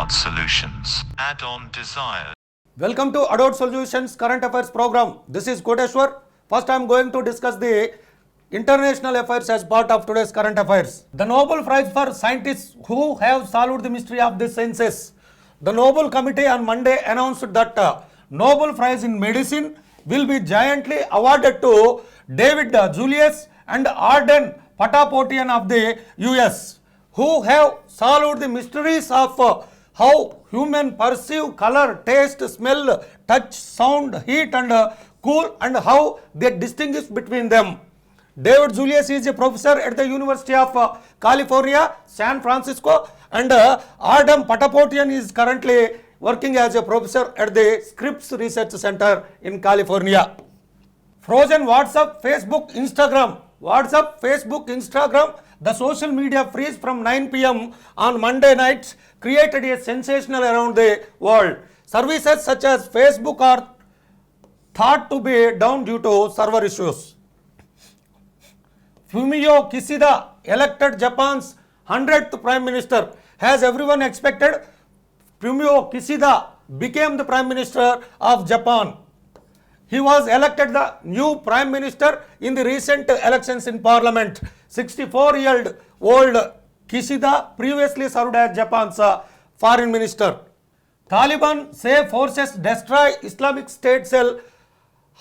Adult Solutions. Add-on desires. Welcome to Adult Solutions Current Affairs program. This is Koteshwar. First I am going to discuss the international affairs as part of today's current affairs. The Nobel Prize for scientists who have solved the mystery of the sciences. The Nobel Committee on Monday announced that Nobel Prize in Medicine will be jointly awarded to David Julius and Arden Patapotian of the US, who have solved the mysteries of how humans perceive color, taste, smell, touch, sound, heat and cool, and how they distinguish between them. David Julius is a professor at the University of California, San Francisco, and Arden Patapotian is currently working as a professor at the Scripps Research Center in California. Frozen WhatsApp, Facebook, Instagram. WhatsApp, Facebook, Instagram, the social media freeze from 9 p.m. on Monday nights created a sensation around the world. Services such as Facebook are thought to be down due to server issues. Fumio Kishida elected Japan's 100th Prime Minister. As everyone expected, Fumio Kishida became the Prime Minister of Japan. He was elected the new Prime Minister in the recent elections in Parliament. 64-year-old Kishida previously served as Japan's Foreign Minister. Taliban say forces destroy Islamic State cell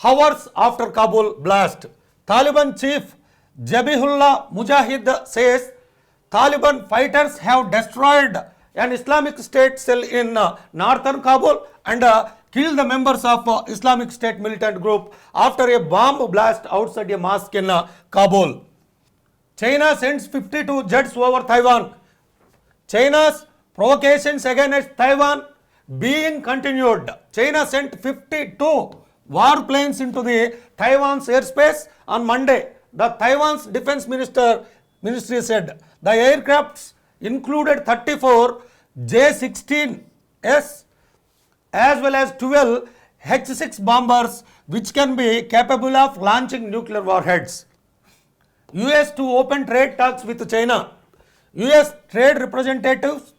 hours after Kabul blast. Taliban chief Zabihullah Mujahid says Taliban fighters have destroyed an Islamic State cell in northern Kabul and killed the members of Islamic State militant group after a bomb blast outside a mosque in Kabul. China sends 52 jets over Taiwan. China's provocations against Taiwan being continued. China sent 52 warplanes into the Taiwan's airspace on Monday. The Taiwan's defense ministry said the aircrafts included 34 J-16S as well as 12 H-6 bombers which can be capable of launching nuclear warheads. US to open trade talks with China. US Trade Representative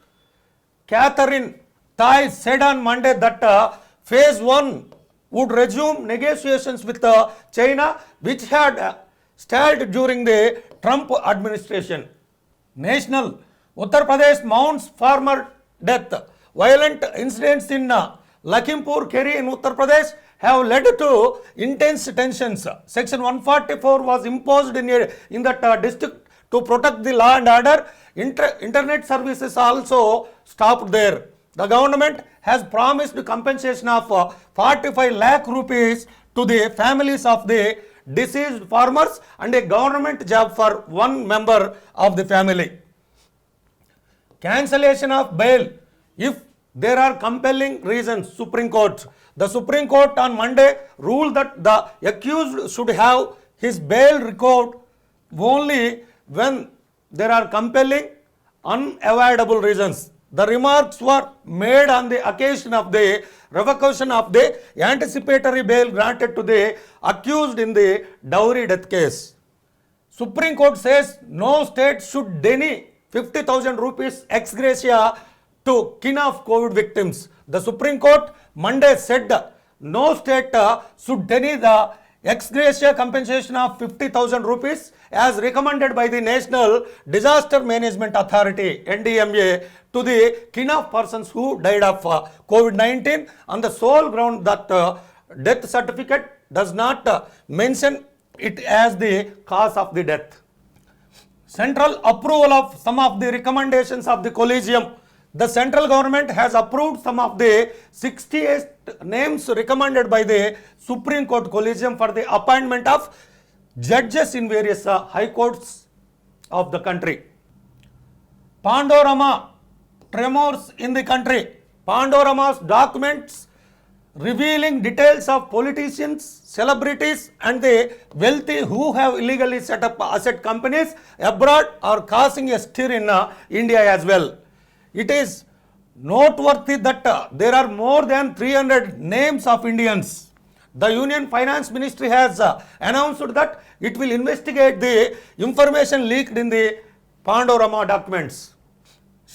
Catherine Tai said on Monday that Phase 1 would resume negotiations with China which had stalled during the Trump administration. National Uttar Pradesh mounts farmer death. Violent incidents in Lakhimpur Kheri in Uttar Pradesh have led to intense tensions. Section 144 was imposed in that district to protect the law and order. Internet services also stopped there. The government has promised compensation of 45 lakh rupees to the families of the deceased farmers and a government job for one member of the family. Cancellation of bail if there are compelling reasons. Supreme Court. The Supreme Court on Monday ruled that the accused should have his bail recovered only when there are compelling, unavoidable reasons. The remarks were made on the occasion of the revocation of the anticipatory bail granted to the accused in the dowry death case. Supreme Court says no state should deny 50,000 rupees ex gratia to kin of COVID victims. The Supreme Court Monday said no state should deny the ex gratia compensation of 50,000 rupees as recommended by the National Disaster Management Authority NDMA to the kin of persons who died of COVID-19 on the sole ground that death certificate does not mention it as the cause of the death. Central approval of some of the recommendations of the collegium. The central government has approved some of the 68 names recommended by the Supreme Court collegium for the appointment of judges in various high courts of the country. Pandorama tremors in the country. Pandorama's documents revealing details of politicians, celebrities and the wealthy who have illegally set up asset companies abroad are causing a stir in India as well. It is noteworthy that there are more than 300 names of Indians. The Union Finance Ministry has announced that it will investigate the information leaked in the Pandorama documents.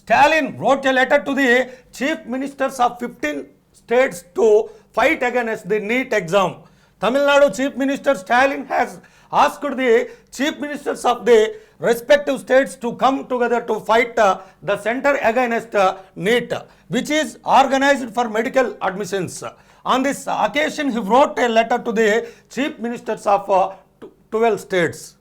Stalin wrote a letter to the chief ministers of 15 states to fight against the NEET exam. Tamil Nadu Chief Minister Stalin has asked the chief ministers of the respective states to come together to fight the center against NEET, which is organized for medical admissions. On this occasion, he wrote a letter to the chief ministers of 12 states.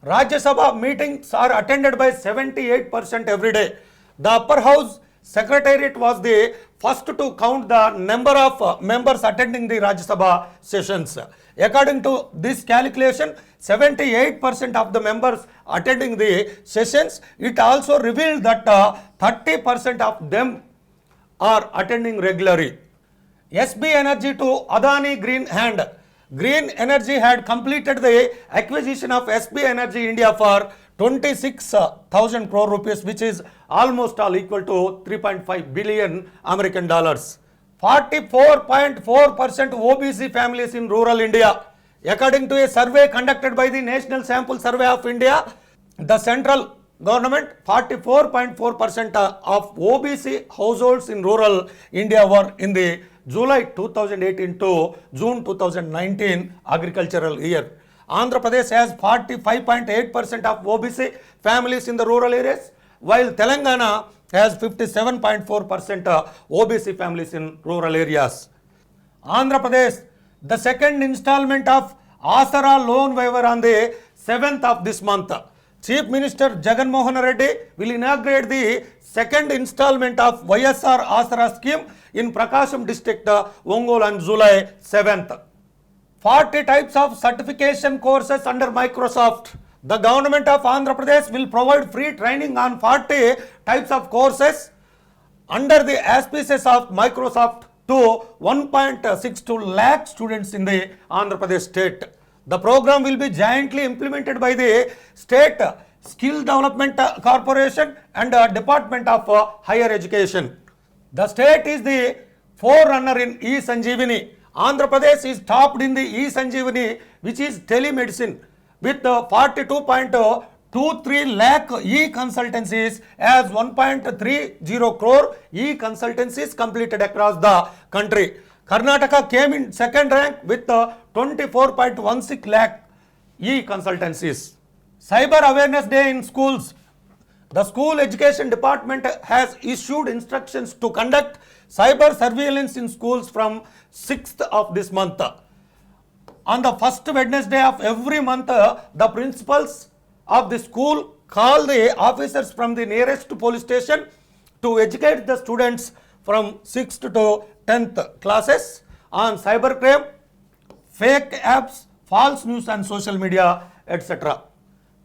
Rajya Sabha meetings are attended by 78% every day. The upper house secretariat was the first to count the number of members attending the Rajya Sabha sessions. According to this calculation, 78% of the members attending the sessions. It also revealed that 30% of them are attending regularly. SB Energy to Adani Green Hand. Green Energy had completed the acquisition of SB Energy India for 26,000 crore rupees, which is almost all equal to 3.5 billion American dollars. 44.4% OBC families in rural India. According to a survey conducted by the National Sample Survey of India, the central government, 44.4% of OBC households in rural India were in the July 2018 to June 2019 agricultural year. Andhra Pradesh has 45.8% of OBC families in the rural areas, while Telangana has 57.4% OBC families in rural areas. Andhra Pradesh, the second installment of Asara loan waiver on the 7th of this month. Chief Minister Jagan Mohan Reddy will inaugurate the second installment of YSR Asara scheme in Prakasam district, Ongole on July 7th. 40 types of certification courses under Microsoft. The government of Andhra Pradesh will provide free training on 40 types of courses under the auspices of Microsoft to 1.62 lakh students in the Andhra Pradesh state. The program will be jointly implemented by the State Skill Development Corporation and Department of Higher Education. The state is the forerunner in e-Sanjeevani. Andhra Pradesh is topped in the e-Sanjeevani, which is telemedicine, with 42.23 lakh e-consultancies as 1.30 crore e-consultancies completed across the country. Karnataka came in second rank with 24.16 lakh e-consultancies. Cyber Awareness Day in schools. The School Education Department has issued instructions to conduct cyber surveillance in schools from 6th of this month. On the first Wednesday of every month, the principals of the school call the officers from the nearest police station to educate the students from 6th to 10th classes on cybercrime, fake apps, false news and social media, etc.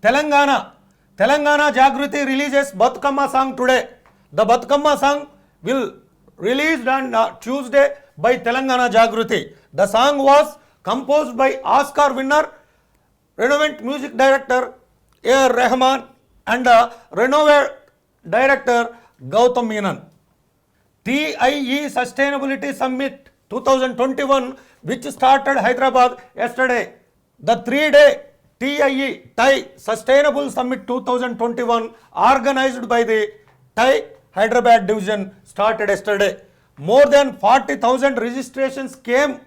Telangana Jagruti releases Batkamma song today. The Batkamma song will released on Tuesday by Telangana Jagruti. The song was composed by Oscar winner, renowned music director A.R. Rahman and renowned director Gautam Menon. TIE Sustainability Summit 2021, which started Hyderabad yesterday. The 3-day TIE Sustainable Summit 2021 organized by the TIE Hyderabad division started yesterday. More than 40,000 registrations came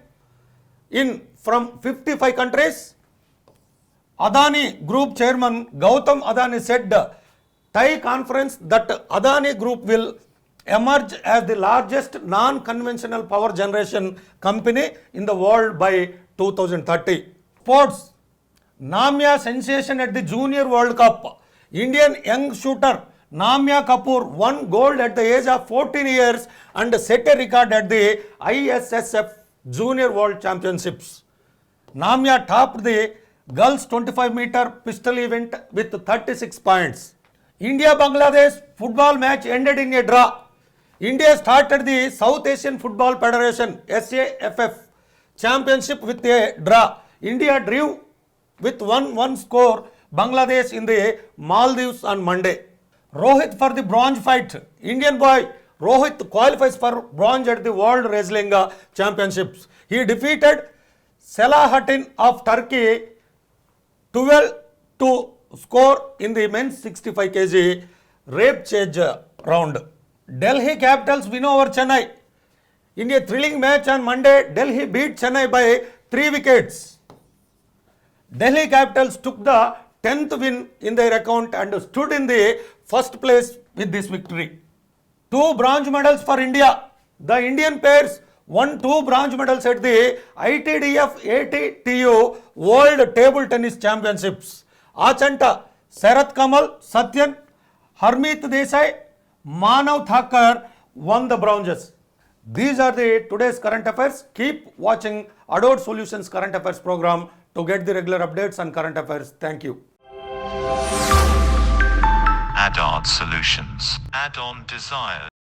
in from 55 countries. Adani Group Chairman Gautam Adani said TIE conference that Adani Group will emerge as the largest non-conventional power generation company in the world by 2030. Sports. Namya sensation at the Junior World Cup. Indian young shooter Namya Kapoor won gold at the age of 14 years and set a record at the ISSF Junior World Championships. Namya topped the girls 25-meter pistol event with 36 points. India-Bangladesh football match ended in a draw. India started the South Asian Football Federation SAFF championship with a draw. India drew with 1-1 score Bangladesh in the Maldives on Monday. Rohit for the bronze fight. Indian boy Rohit qualifies for bronze at the World Wrestling Championships. He defeated Selahattin of Turkey 12 to score in the men's 65 kg rape chase round. Delhi Capitals win over Chennai. In a thrilling match on Monday, Delhi beat Chennai by 3 wickets. Delhi Capitals took the 10th win in their account and stood in the first place with this victory. 2 bronze medals for India. The Indian pairs won 2 bronze medals at the ITDF ATTU World Table Tennis Championships. Achanta, Sarath Kamal, Satyan, Harmeet Desai, Manav Thakur won the bronzes. These are the today's current affairs. Keep watching Adore Solutions Current Affairs program to get the regular updates on current affairs. Thank you. Add-on Solutions. Add-on Desires.